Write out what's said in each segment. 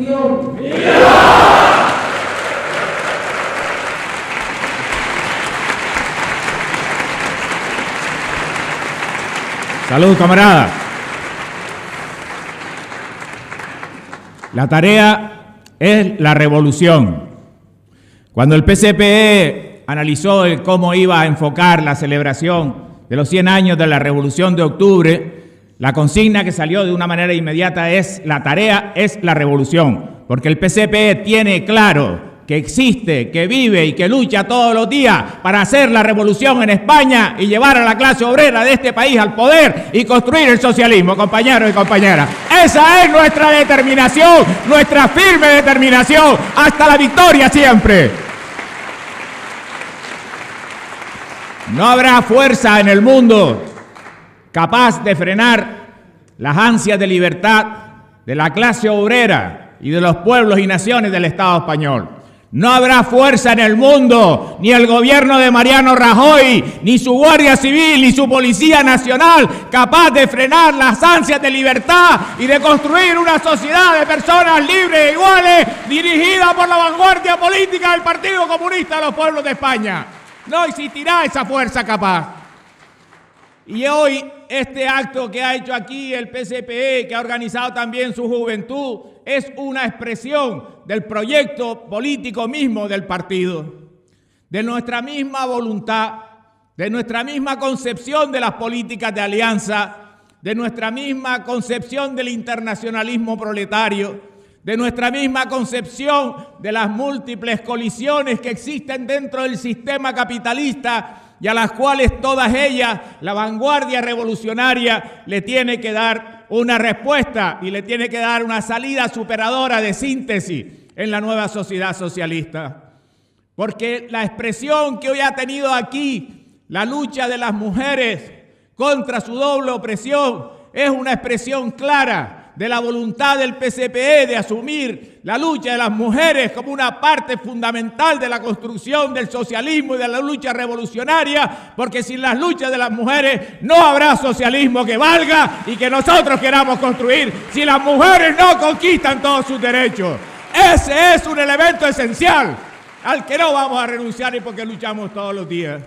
revolución! Salud, camarada. La tarea es la revolución. Cuando el PCPE analizó cómo iba a enfocar la celebración de los 100 años de la Revolución de Octubre, la consigna que salió de una manera inmediata es: la tarea es la revolución, porque el PCPE tiene claro que existe, que vive y que lucha todos los días para hacer la revolución en España y llevar a la clase obrera de este país al poder y construir el socialismo, compañeros y compañeras. Esa es nuestra determinación, nuestra firme determinación, hasta la victoria siempre. No habrá fuerza en el mundo capaz de frenar las ansias de libertad de la clase obrera y de los pueblos y naciones del Estado español. No habrá fuerza en el mundo, ni el gobierno de Mariano Rajoy, ni su Guardia Civil, ni su Policía Nacional, capaz de frenar las ansias de libertad y de construir una sociedad de personas libres e iguales, dirigida por la vanguardia política del Partido Comunista de los Pueblos de España. No existirá esa fuerza capaz. Y hoy este acto que ha hecho aquí el PCPE, que ha organizado también su juventud, es una expresión del proyecto político mismo del partido, de nuestra misma voluntad, de nuestra misma concepción de las políticas de alianza, de nuestra misma concepción del internacionalismo proletario, de nuestra misma concepción de las múltiples colisiones que existen dentro del sistema capitalista y a las cuales todas ellas la vanguardia revolucionaria le tiene que dar una respuesta y le tiene que dar una salida superadora de síntesis en la nueva sociedad socialista. Porque la expresión que hoy ha tenido aquí la lucha de las mujeres contra su doble opresión es una expresión clara de la voluntad del PCPE de asumir la lucha de las mujeres como una parte fundamental de la construcción del socialismo y de la lucha revolucionaria, porque sin las luchas de las mujeres no habrá socialismo que valga y que nosotros queramos construir si las mujeres no conquistan todos sus derechos. Ese es un elemento esencial al que no vamos a renunciar y porque luchamos todos los días.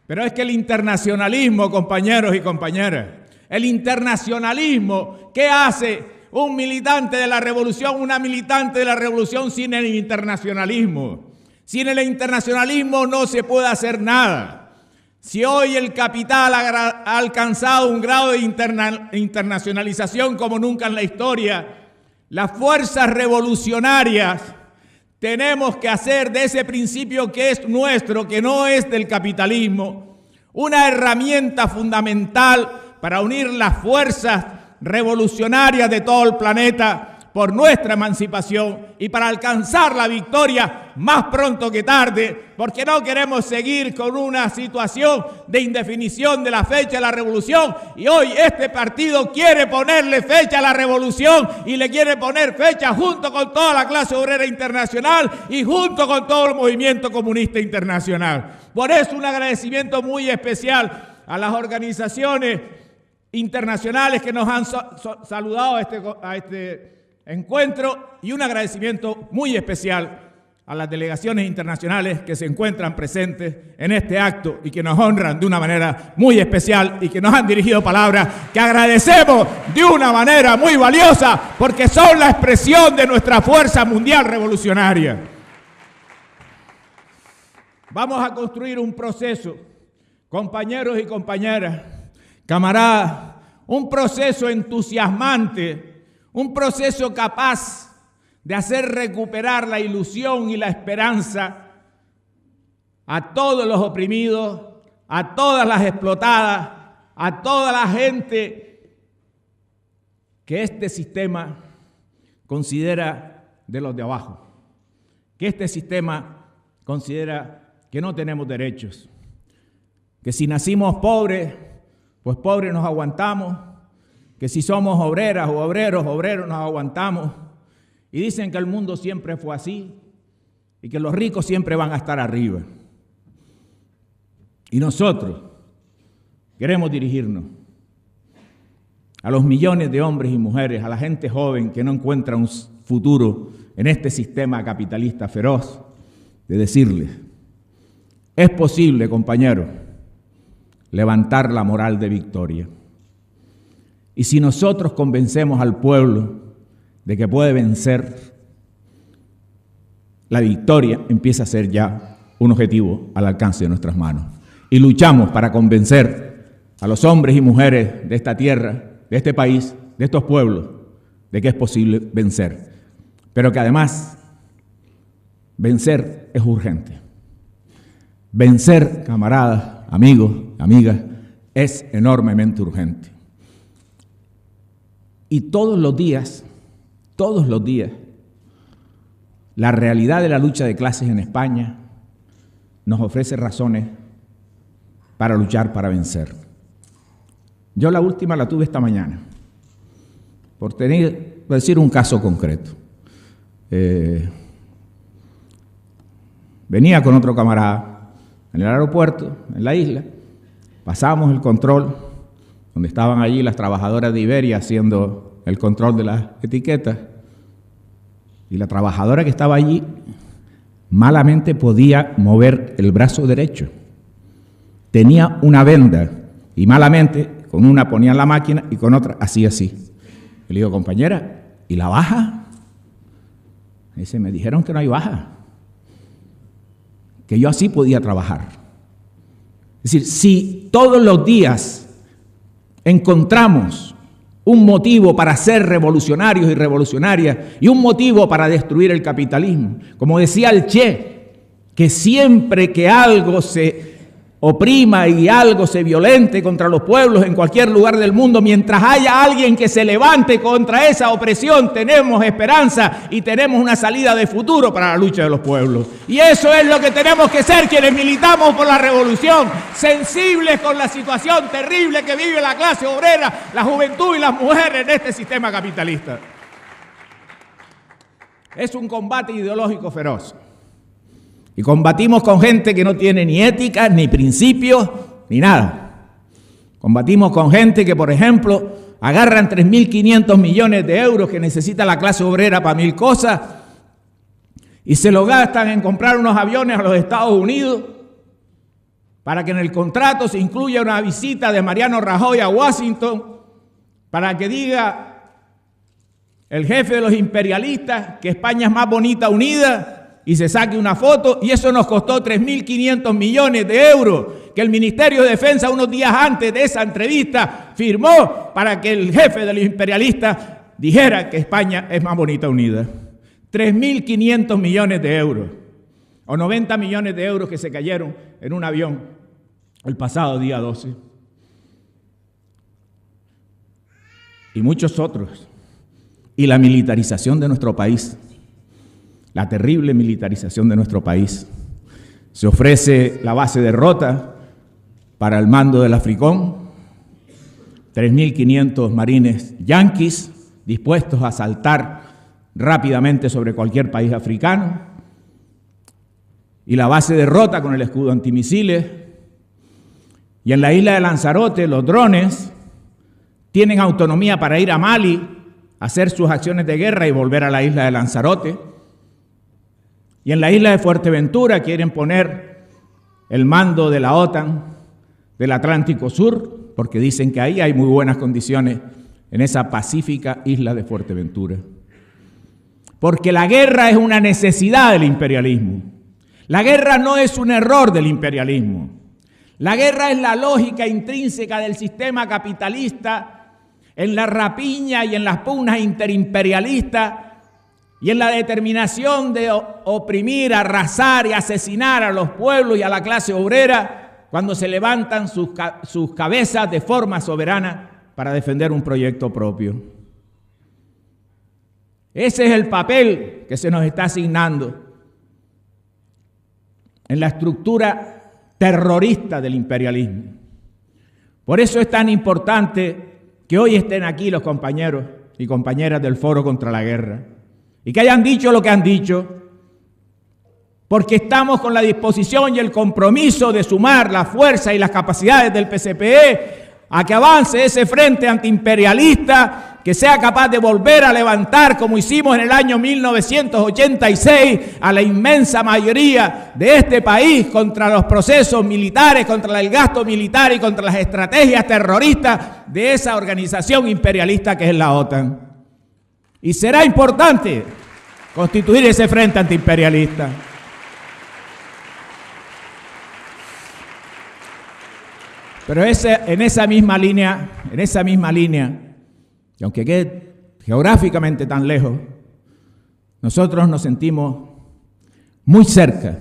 Pero es que el internacionalismo, compañeros y compañeras, el internacionalismo, ¿qué hace un militante de la revolución, una militante de la revolución sin el internacionalismo? Sin el internacionalismo no se puede hacer nada. Si hoy el capital ha alcanzado un grado de internacionalización como nunca en la historia, las fuerzas revolucionarias tenemos que hacer de ese principio que es nuestro, que no es del capitalismo, una herramienta fundamental para unir las fuerzas revolucionarias de todo el planeta por nuestra emancipación y para alcanzar la victoria más pronto que tarde, porque no queremos seguir con una situación de indefinición de la fecha de la revolución. Y hoy este partido quiere ponerle fecha a la revolución y le quiere poner fecha junto con toda la clase obrera internacional y junto con todo el movimiento comunista internacional. Por eso un agradecimiento muy especial a las organizaciones internacionales que nos han saludado a este encuentro y un agradecimiento muy especial a las delegaciones internacionales que se encuentran presentes en este acto y que nos honran de una manera muy especial y que nos han dirigido palabras que agradecemos de una manera muy valiosa porque son la expresión de nuestra fuerza mundial revolucionaria. Vamos a construir un proceso, compañeros y compañeras, camaradas, un proceso entusiasmante, un proceso capaz de hacer recuperar la ilusión y la esperanza a todos los oprimidos, a todas las explotadas, a toda la gente que este sistema considera de los de abajo, que este sistema considera que no tenemos derechos, que si nacimos pobres, pues pobres nos aguantamos, que si somos obreras o obreros nos aguantamos. Y dicen que el mundo siempre fue así y que los ricos siempre van a estar arriba. Y nosotros queremos dirigirnos a los millones de hombres y mujeres, a la gente joven que no encuentra un futuro en este sistema capitalista feroz, de decirles, es posible, compañeros, levantar la moral de victoria. Y si nosotros convencemos al pueblo de que puede vencer, la victoria empieza a ser ya un objetivo al alcance de nuestras manos. Y luchamos para convencer a los hombres y mujeres de esta tierra, de este país, de estos pueblos, de que es posible vencer. Pero que además, vencer es urgente. Vencer, camaradas, amigos, amigas, es enormemente urgente. Y todos los días, la realidad de la lucha de clases en España nos ofrece razones para luchar, para vencer. Yo la última la tuve esta mañana, por decir un caso concreto. Venía con otro camarada en el aeropuerto, en la isla, pasamos el control, donde estaban allí las trabajadoras de Iberia haciendo el control de las etiquetas, y la trabajadora que estaba allí malamente podía mover el brazo derecho. Tenía una venda y malamente con una ponía en la máquina y con otra hacía así. Le digo, compañera, ¿y la baja? Dice, me dijeron que no hay baja, que yo así podía trabajar. Es decir, si todos los días encontramos un motivo para ser revolucionarios y revolucionarias y un motivo para destruir el capitalismo, como decía el Che, que siempre que algo se oprima y algo se violente contra los pueblos en cualquier lugar del mundo, mientras haya alguien que se levante contra esa opresión, tenemos esperanza y tenemos una salida de futuro para la lucha de los pueblos. Y eso es lo que tenemos que ser quienes militamos por la revolución, sensibles con la situación terrible que vive la clase obrera, la juventud y las mujeres en este sistema capitalista. Es un combate ideológico feroz. Y combatimos con gente que no tiene ni ética, ni principios, ni nada. Combatimos con gente que, por ejemplo, agarran 3.500 millones de euros que necesita la clase obrera para 1.000 cosas y se lo gastan en comprar unos aviones a los Estados Unidos para que en el contrato se incluya una visita de Mariano Rajoy a Washington para que diga el jefe de los imperialistas que España es más bonita unida y se saque una foto, y eso nos costó 3.500 millones de euros que el Ministerio de Defensa unos días antes de esa entrevista firmó para que el jefe de los imperialistas dijera que España es más bonita unida. 3.500 millones de euros, o 90 millones de euros que se cayeron en un avión el pasado día 12. Y muchos otros. Y la militarización de nuestro país. La terrible militarización de nuestro país. Se ofrece la base de Rota para el mando del Africón, 3.500 marines yanquis dispuestos a saltar rápidamente sobre cualquier país africano, y la base de Rota con el escudo antimisiles, y en la isla de Lanzarote los drones tienen autonomía para ir a Mali, hacer sus acciones de guerra y volver a la isla de Lanzarote. Y en la isla de Fuerteventura quieren poner el mando de la OTAN del Atlántico Sur, porque dicen que ahí hay muy buenas condiciones en esa pacífica isla de Fuerteventura. Porque la guerra es una necesidad del imperialismo. La guerra no es un error del imperialismo. La guerra es la lógica intrínseca del sistema capitalista en la rapiña y en las pugnas interimperialistas y en la determinación de oprimir, arrasar y asesinar a los pueblos y a la clase obrera cuando se levantan sus cabezas de forma soberana para defender un proyecto propio. Ese es el papel que se nos está asignando en la estructura terrorista del imperialismo. Por eso es tan importante que hoy estén aquí los compañeros y compañeras del Foro contra la Guerra y que hayan dicho lo que han dicho, porque estamos con la disposición y el compromiso de sumar la fuerza y las capacidades del PCPE a que avance ese frente antiimperialista, que sea capaz de volver a levantar, como hicimos en el año 1986, a la inmensa mayoría de este país contra los procesos militares, contra el gasto militar y contra las estrategias terroristas de esa organización imperialista que es la OTAN. Y será importante constituir ese frente antiimperialista. Pero en esa misma línea, y aunque quede geográficamente tan lejos, nosotros nos sentimos muy cerca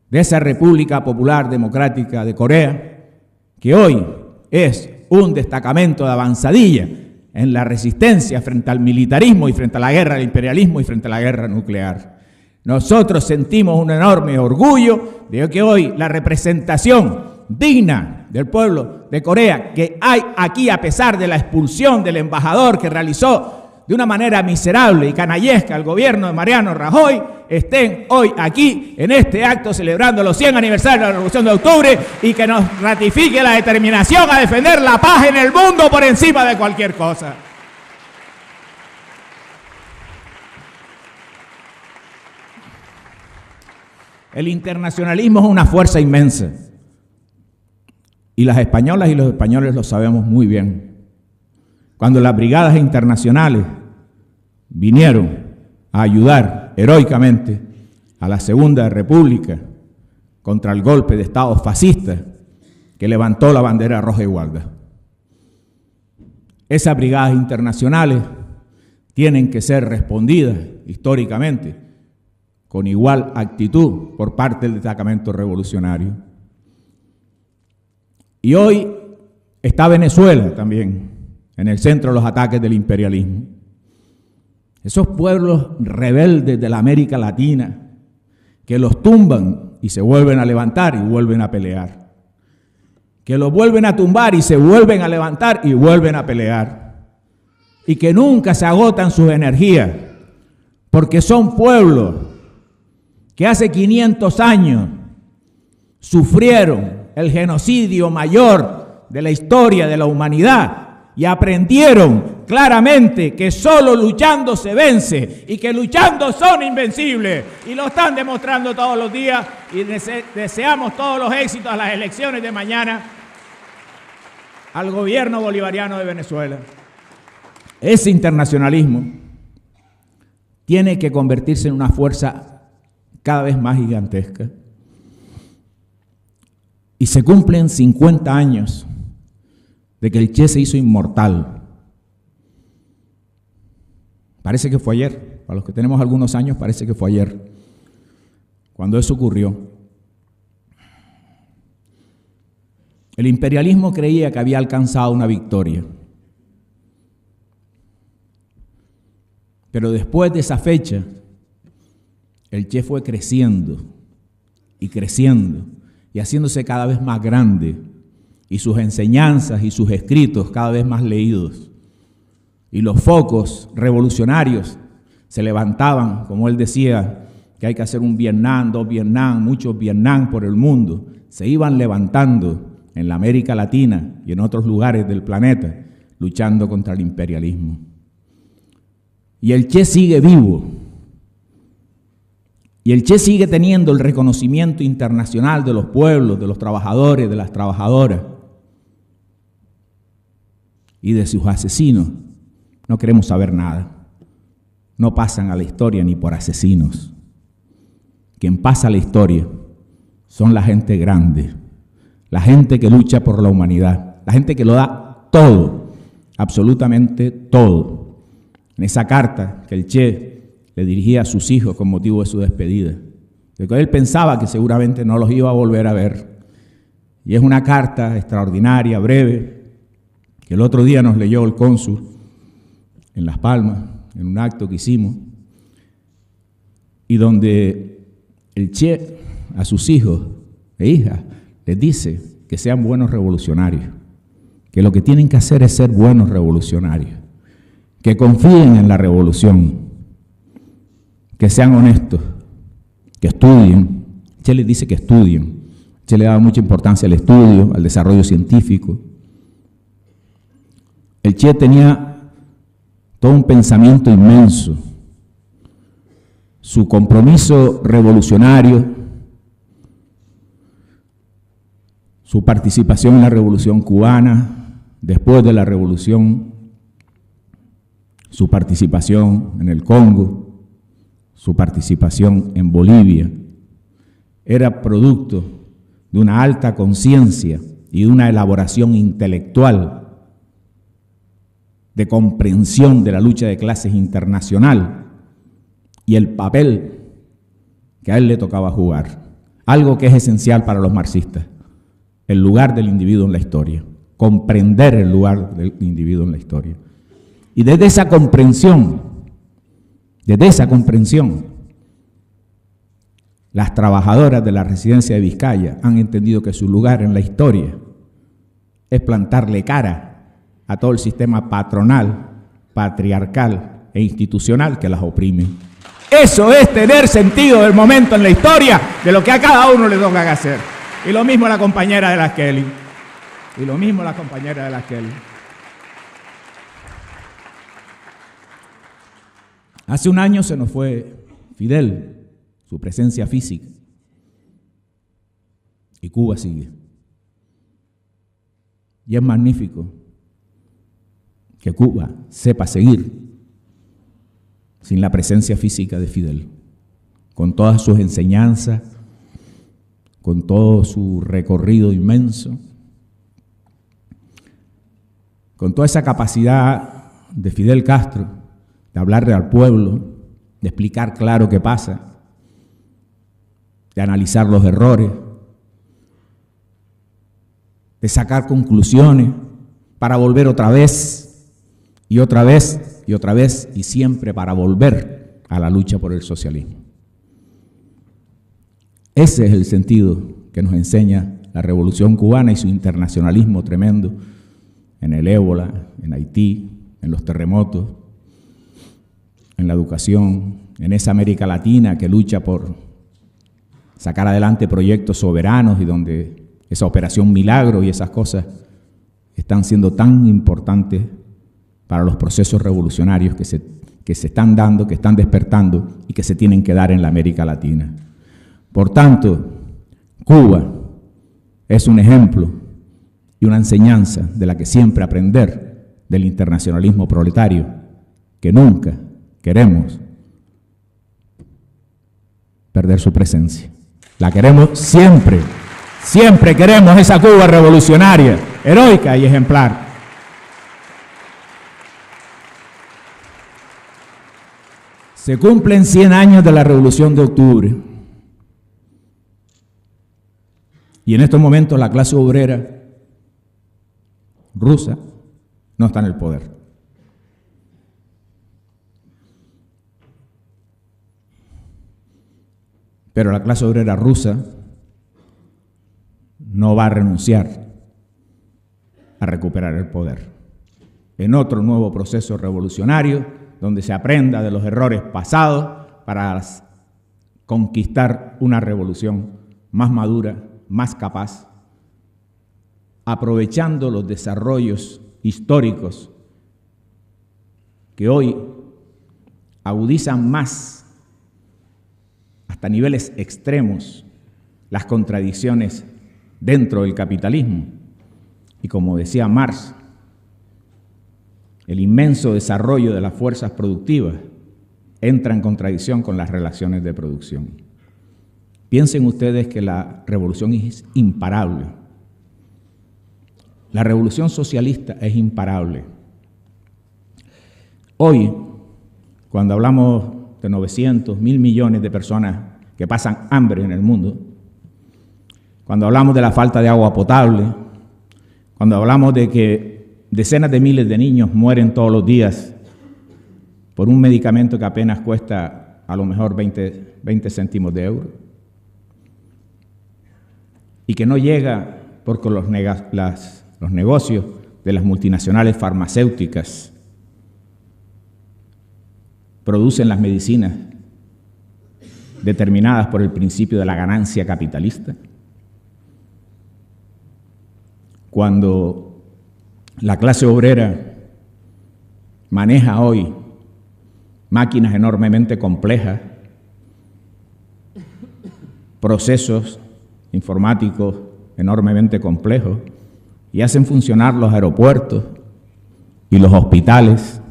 de esa República Popular Democrática de Corea, que hoy es un destacamento de avanzadilla en la resistencia frente al militarismo y frente a la guerra del imperialismo y frente a la guerra nuclear. Nosotros sentimos un enorme orgullo de que hoy la representación digna del pueblo de Corea que hay aquí, a pesar de la expulsión del embajador que realizó de una manera miserable y canallesca el gobierno de Mariano Rajoy, estén hoy aquí en este acto celebrando los 100 aniversarios de la Revolución de Octubre y que nos ratifique la determinación a defender la paz en el mundo por encima de cualquier cosa. El internacionalismo es una fuerza inmensa. Y las españolas y los españoles lo sabemos muy bien. Cuando las brigadas internacionales vinieron a ayudar heroicamente a la Segunda República contra el golpe de Estado fascista que levantó la bandera roja y gualda. Esas brigadas internacionales tienen que ser respondidas históricamente con igual actitud por parte del destacamento revolucionario. Y hoy está Venezuela también en el centro de los ataques del imperialismo. Esos pueblos rebeldes de la América Latina que los tumban y se vuelven a levantar y vuelven a pelear. Que los vuelven a tumbar y se vuelven a levantar y vuelven a pelear. Y que nunca se agotan sus energías, porque son pueblos que hace 500 años sufrieron el genocidio mayor de la historia de la humanidad y aprendieron claramente que solo luchando se vence y que luchando son invencibles, y lo están demostrando todos los días, y deseamos todos los éxitos a las elecciones de mañana al gobierno bolivariano de Venezuela. Ese internacionalismo tiene que convertirse en una fuerza cada vez más gigantesca. Y se cumplen 50 años de que el Che se hizo inmortal. Parece que fue ayer. Para los que tenemos algunos años, parece que fue ayer cuando eso ocurrió. El imperialismo creía que había alcanzado una victoria. Pero después de esa fecha, el Che fue creciendo y creciendo, y haciéndose cada vez más grande, y sus enseñanzas y sus escritos cada vez más leídos. Y los focos revolucionarios se levantaban, como él decía, que hay que hacer un Vietnam, dos Vietnam, muchos Vietnam por el mundo. Se iban levantando en la América Latina y en otros lugares del planeta, luchando contra el imperialismo. Y el Che sigue vivo. Y el Che sigue teniendo el reconocimiento internacional de los pueblos, de los trabajadores, de las trabajadoras. Y de sus asesinos no queremos saber nada. No pasan a la historia ni por asesinos. Quien pasa a la historia son la gente grande, la gente que lucha por la humanidad, la gente que lo da todo, absolutamente todo. En esa carta que el Che le dirigía a sus hijos con motivo de su despedida, que él pensaba que seguramente no los iba a volver a ver. Y es una carta extraordinaria, breve, que el otro día nos leyó el cónsul en Las Palmas, en un acto que hicimos, y donde el Che a sus hijos e hijas les dice que sean buenos revolucionarios, que lo que tienen que hacer es ser buenos revolucionarios, que confíen en la revolución, que sean honestos, que estudien. Che les dice que estudien. Che le daba mucha importancia al estudio, al desarrollo científico, Che tenía todo un pensamiento inmenso, su compromiso revolucionario, su participación en la Revolución Cubana, después de la Revolución, su participación en el Congo, su participación en Bolivia, era producto de una alta conciencia y de una elaboración intelectual de comprensión de la lucha de clases internacional y el papel que a él le tocaba jugar, algo que es esencial para los marxistas, el lugar del individuo en la historia, comprender el lugar del individuo en la historia. Y desde esa comprensión, las trabajadoras de la residencia de Vizcaya han entendido que su lugar en la historia es plantarle cara a todo el sistema patronal, patriarcal e institucional que las oprime. Eso es tener sentido del momento en la historia, de lo que a cada uno le toca que hacer. Y lo mismo la compañera de la Kelly. Hace un año se nos fue Fidel, su presencia física. Y Cuba sigue. Y es magnífico que Cuba sepa seguir sin la presencia física de Fidel, con todas sus enseñanzas, con todo su recorrido inmenso, con toda esa capacidad de Fidel Castro de hablarle al pueblo, de explicar claro qué pasa, de analizar los errores, de sacar conclusiones para volver otra vez y otra vez y otra vez y siempre para volver a la lucha por el socialismo. Ese es el sentido que nos enseña la Revolución Cubana y su internacionalismo tremendo en el ébola, en Haití, en los terremotos, en la educación, en esa América Latina que lucha por sacar adelante proyectos soberanos y donde esa operación Milagro y esas cosas están siendo tan importantes para los procesos revolucionarios que se están dando, que están despertando y que se tienen que dar en la América Latina. Por tanto, Cuba es un ejemplo y una enseñanza de la que siempre aprender del internacionalismo proletario, que nunca queremos perder su presencia. La queremos siempre, siempre queremos esa Cuba revolucionaria, heroica y ejemplar. Se cumplen 100 años de la Revolución de Octubre. Y en estos momentos la clase obrera rusa no está en el poder. Pero la clase obrera rusa no va a renunciar a recuperar el poder. En otro nuevo proceso revolucionario, donde se aprenda de los errores pasados para conquistar una revolución más madura, más capaz, aprovechando los desarrollos históricos que hoy agudizan más, hasta niveles extremos, las contradicciones dentro del capitalismo. Y como decía Marx, el inmenso desarrollo de las fuerzas productivas entra en contradicción con las relaciones de producción. Piensen ustedes que la revolución es imparable. La revolución socialista es imparable. Hoy, cuando hablamos de 900, 1.000 millones de personas que pasan hambre en el mundo, cuando hablamos de la falta de agua potable, cuando hablamos de que decenas de miles de niños mueren todos los días por un medicamento que apenas cuesta a lo mejor 20 céntimos de euro, y que no llega porque los negocios de las multinacionales farmacéuticas producen las medicinas determinadas por el principio de la ganancia capitalista. Cuando la clase obrera maneja hoy máquinas enormemente complejas, procesos informáticos enormemente complejos, y hacen funcionar los aeropuertos y los hospitales,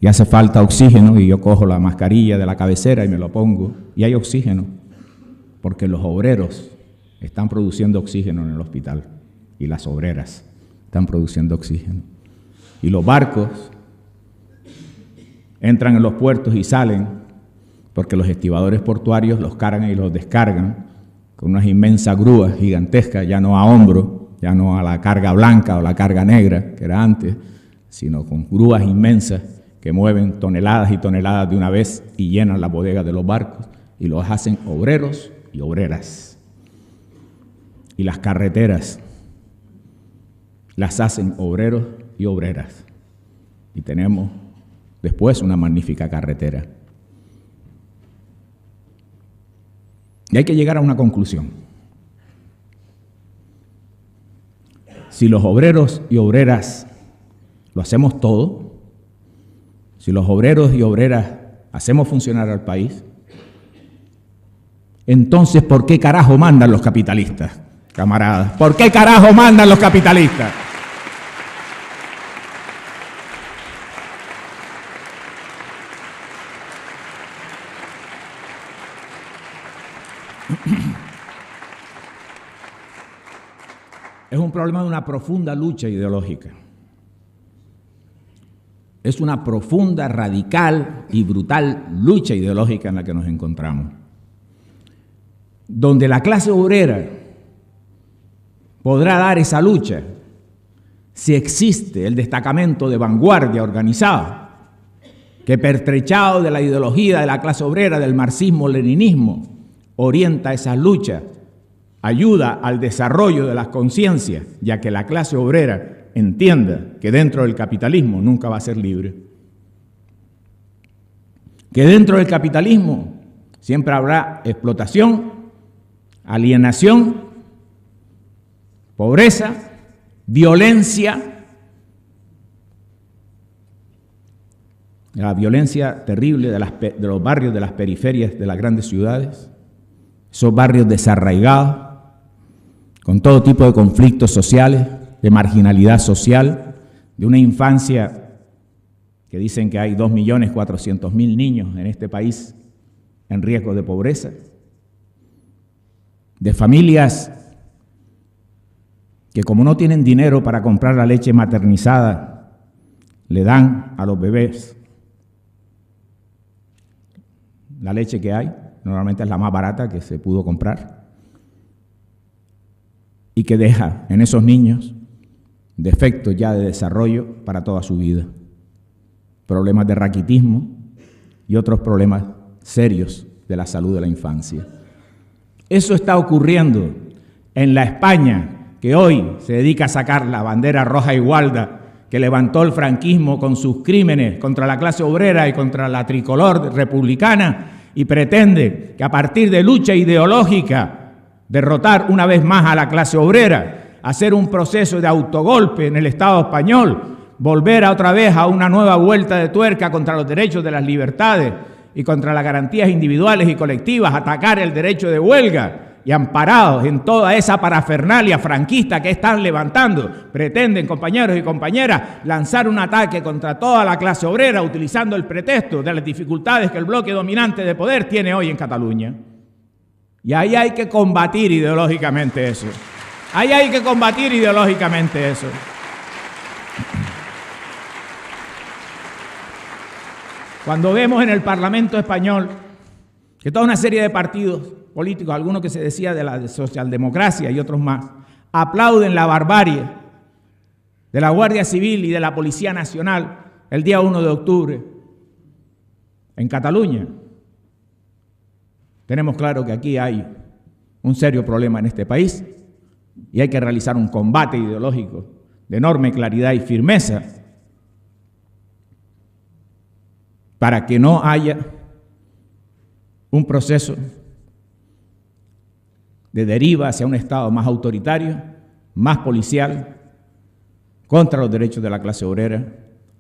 y hace falta oxígeno, y yo cojo la mascarilla de la cabecera y me lo pongo, y hay oxígeno, porque los obreros están produciendo oxígeno en el hospital, y las obreras están produciendo oxígeno. Y los barcos entran en los puertos y salen porque los estibadores portuarios los cargan y los descargan con unas inmensas grúas gigantescas, ya no a hombro, ya no a la carga blanca o la carga negra, que era antes, sino con grúas inmensas que mueven toneladas y toneladas de una vez y llenan las bodegas de los barcos, y los hacen obreros y obreras. Y las carreteras las hacen obreros y obreras. Y tenemos después una magnífica carretera. Y hay que llegar a una conclusión. Si los obreros y obreras lo hacemos todo, si los obreros y obreras hacemos funcionar al país, entonces, ¿por qué carajo mandan los capitalistas, camaradas? ¿Por qué carajo mandan los capitalistas? Es un problema de una profunda lucha ideológica. Es una profunda, radical y brutal lucha ideológica en la que nos encontramos, donde la clase obrera podrá dar esa lucha si existe el destacamento de vanguardia organizado que, pertrechado de la ideología de la clase obrera, del marxismo-leninismo, orienta esa lucha, ayuda al desarrollo de las conciencias, ya que la clase obrera entienda que dentro del capitalismo nunca va a ser libre, que dentro del capitalismo siempre habrá explotación, alienación, pobreza, violencia, la violencia terrible de los barrios de las periferias de las grandes ciudades, esos barrios desarraigados, con todo tipo de conflictos sociales, de marginalidad social, de una infancia que dicen que hay 2.400.000 niños en este país en riesgo de pobreza, de familias que, como no tienen dinero para comprar la leche maternizada, le dan a los bebés la leche que hay, normalmente es la más barata que se pudo comprar, y que deja en esos niños defectos ya de desarrollo para toda su vida, problemas de raquitismo y otros problemas serios de la salud de la infancia. Eso está ocurriendo en la España que hoy se dedica a sacar la bandera roja y gualda que levantó el franquismo con sus crímenes contra la clase obrera y contra la tricolor republicana, y pretende que a partir de lucha ideológica derrotar una vez más a la clase obrera, hacer un proceso de autogolpe en el Estado español, volver otra vez a una nueva vuelta de tuerca contra los derechos de las libertades y contra las garantías individuales y colectivas, atacar el derecho de huelga, y amparados en toda esa parafernalia franquista que están levantando, pretenden, compañeros y compañeras, lanzar un ataque contra toda la clase obrera utilizando el pretexto de las dificultades que el bloque dominante de poder tiene hoy en Cataluña. Y ahí hay que combatir ideológicamente eso. Ahí hay que combatir ideológicamente eso. Cuando vemos en el Parlamento español que toda una serie de partidos políticos, algunos que se decía de la socialdemocracia y otros más, aplauden la barbarie de la Guardia Civil y de la Policía Nacional el día 1 de octubre en Cataluña, tenemos claro que aquí hay un serio problema en este país y hay que realizar un combate ideológico de enorme claridad y firmeza para que no haya un proceso de deriva hacia un Estado más autoritario, más policial, contra los derechos de la clase obrera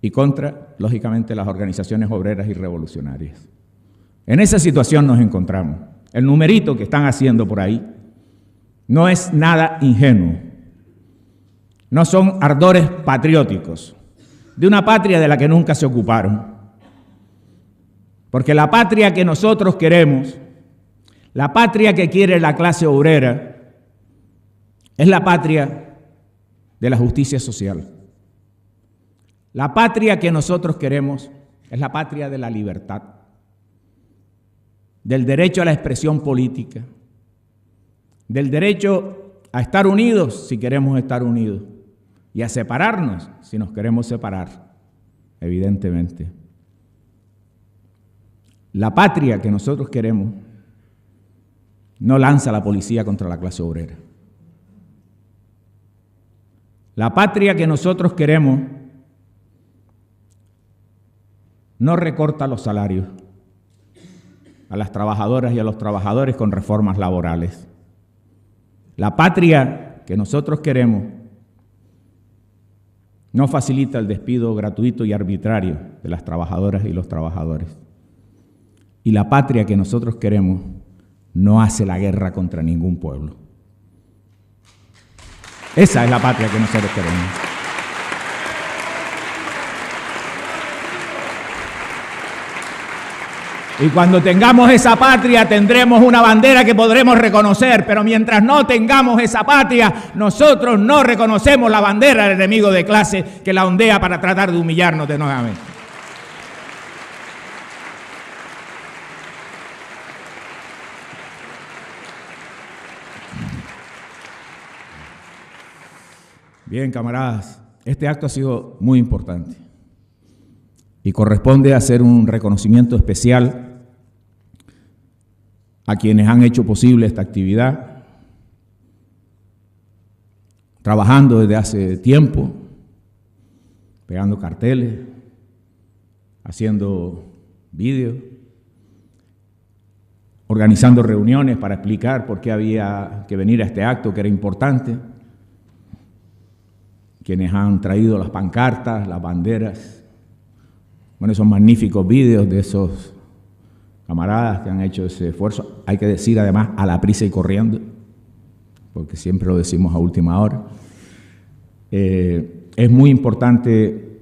y contra, lógicamente, las organizaciones obreras y revolucionarias. En esa situación nos encontramos. El numerito que están haciendo por ahí no es nada ingenuo. No son ardores patrióticos de una patria de la que nunca se ocuparon. Porque la patria que nosotros queremos, la patria que quiere la clase obrera, es la patria de la justicia social. La patria que nosotros queremos es la patria de la libertad, del derecho a la expresión política, del derecho a estar unidos si queremos estar unidos y a separarnos si nos queremos separar, evidentemente. La patria que nosotros queremos no lanza la policía contra la clase obrera. La patria que nosotros queremos no recorta los salarios a las trabajadoras y a los trabajadores con reformas laborales. La patria que nosotros queremos no facilita el despido gratuito y arbitrario de las trabajadoras y los trabajadores. Y la patria que nosotros queremos no hace la guerra contra ningún pueblo. Esa es la patria que nosotros queremos. Y cuando tengamos esa patria tendremos una bandera que podremos reconocer, pero mientras no tengamos esa patria, nosotros no reconocemos la bandera del enemigo de clase que la ondea para tratar de humillarnos de nuevamente. Bien, camaradas, este acto ha sido muy importante y corresponde hacer un reconocimiento especial a quienes han hecho posible esta actividad, trabajando desde hace tiempo, pegando carteles, haciendo vídeos, organizando reuniones para explicar por qué había que venir a este acto, que era importante, quienes han traído las pancartas, las banderas, bueno, esos magníficos vídeos de esos camaradas que han hecho ese esfuerzo. Hay que decir además a la prisa y corriendo, porque siempre lo decimos a última hora. Es muy importante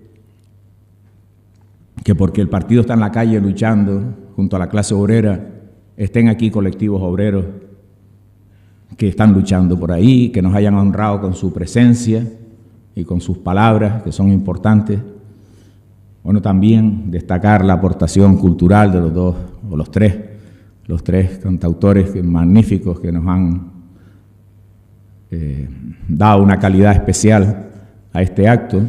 que porque el partido está en la calle luchando junto a la clase obrera, estén aquí colectivos obreros que están luchando por ahí, que nos hayan honrado con su presencia y con sus palabras, que son importantes. Bueno, también destacar la aportación cultural de los dos, o los tres cantautores magníficos que nos han dado una calidad especial a este acto.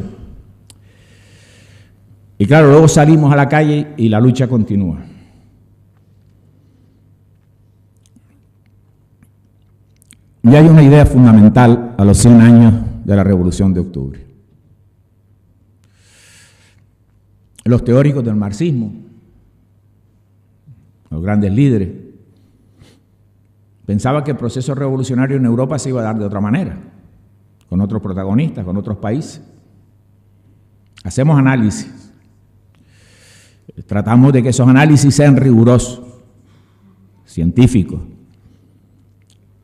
Y claro, luego salimos a la calle y la lucha continúa. Y hay una idea fundamental a los 100 años de la Revolución de Octubre. Los teóricos del marxismo, los grandes líderes, pensaban que el proceso revolucionario en Europa se iba a dar de otra manera, con otros protagonistas, con otros países. Hacemos análisis, tratamos de que esos análisis sean rigurosos, científicos,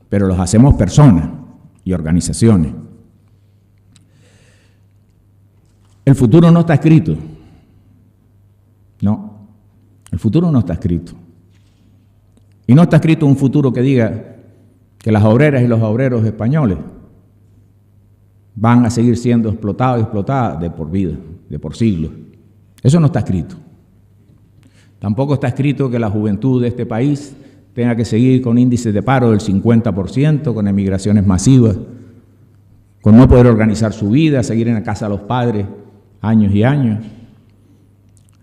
pero los hacemos personas y organizaciones. El futuro no está escrito. No, el futuro no está escrito. Y no está escrito un futuro que diga que las obreras y los obreros españoles van a seguir siendo explotados y explotadas de por vida, de por siglos. Eso no está escrito. Tampoco está escrito que la juventud de este país tenga que seguir con índices de paro del 50%, con emigraciones masivas, con no poder organizar su vida, seguir en la casa de los padres años y años.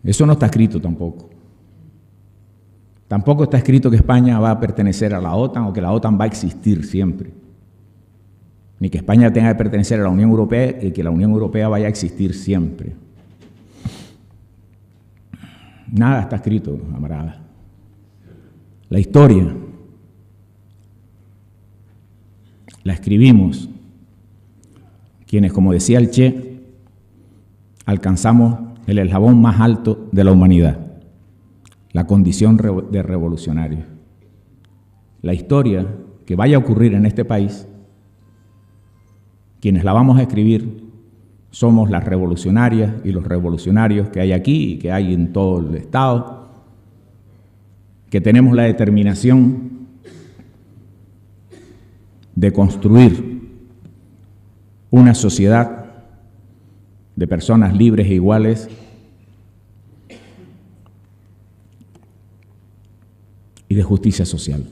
Eso no está escrito tampoco. Tampoco está escrito que España va a pertenecer a la OTAN o que la OTAN va a existir siempre. Ni que España tenga que pertenecer a la Unión Europea y que la Unión Europea vaya a existir siempre. Nada está escrito, camarada. La historia la escribimos quienes, como decía el Che, alcanzamos el eslabón más alto de la humanidad, la condición de revolucionario. La historia que vaya a ocurrir en este país, quienes la vamos a escribir, somos las revolucionarias y los revolucionarios que hay aquí y que hay en todo el Estado, que tenemos la determinación de construir una sociedad de personas libres e iguales y de justicia social.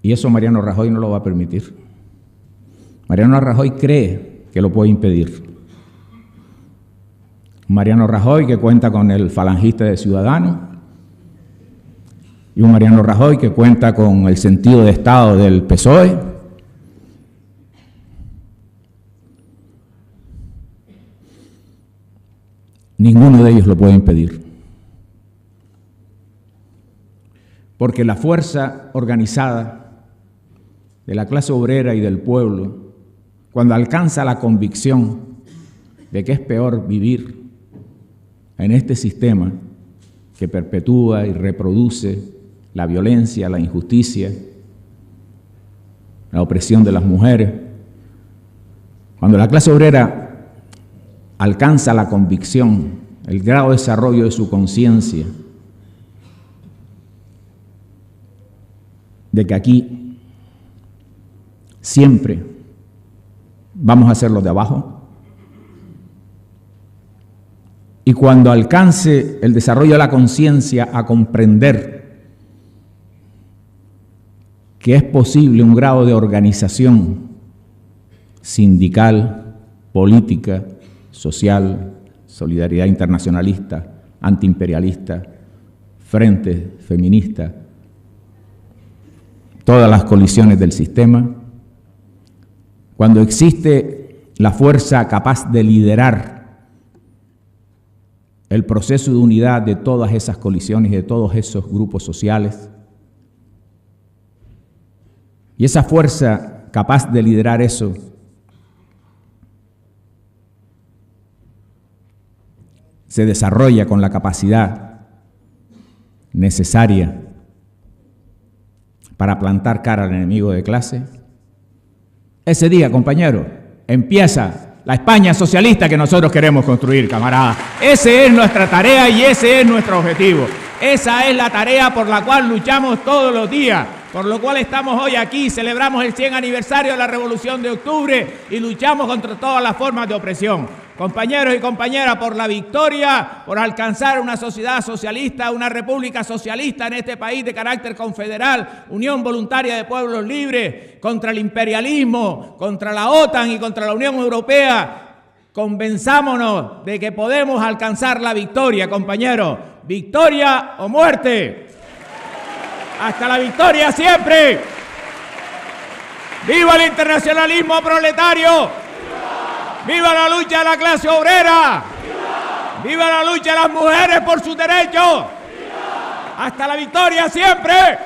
Y eso Mariano Rajoy no lo va a permitir. Mariano Rajoy cree que lo puede impedir. Mariano Rajoy que cuenta con el falangista de Ciudadanos y un Mariano Rajoy que cuenta con el sentido de Estado del PSOE. Ninguno de ellos lo puede impedir. Porque la fuerza organizada de la clase obrera y del pueblo, cuando alcanza la convicción de que es peor vivir en este sistema que perpetúa y reproduce la violencia, la injusticia, la opresión de las mujeres, cuando la clase obrera alcanza la convicción, el grado de desarrollo de su conciencia, de que aquí siempre vamos a ser los de abajo, y cuando alcance el desarrollo de la conciencia a comprender que es posible un grado de organización sindical, política, social, solidaridad internacionalista, antiimperialista, frente feminista, todas las colisiones del sistema, cuando existe la fuerza capaz de liderar el proceso de unidad de todas esas colisiones y de todos esos grupos sociales, y esa fuerza capaz de liderar eso se desarrolla con la capacidad necesaria para plantar cara al enemigo de clase, ese día, compañero, empieza la España socialista que nosotros queremos construir, camaradas. Esa es nuestra tarea y ese es nuestro objetivo. Esa es la tarea por la cual luchamos todos los días, por lo cual estamos hoy aquí, celebramos el 100 aniversario de la Revolución de Octubre y luchamos contra todas las formas de opresión. Compañeros y compañeras, por la victoria, por alcanzar una sociedad socialista, una república socialista en este país de carácter confederal, unión voluntaria de pueblos libres, contra el imperialismo, contra la OTAN y contra la Unión Europea. Convenzámonos de que podemos alcanzar la victoria, compañeros. Victoria o muerte. Hasta la victoria siempre. ¡Viva el internacionalismo proletario! ¡Viva la lucha de la clase obrera! ¡Viva la lucha de las mujeres por sus derechos! ¡Hasta la victoria siempre!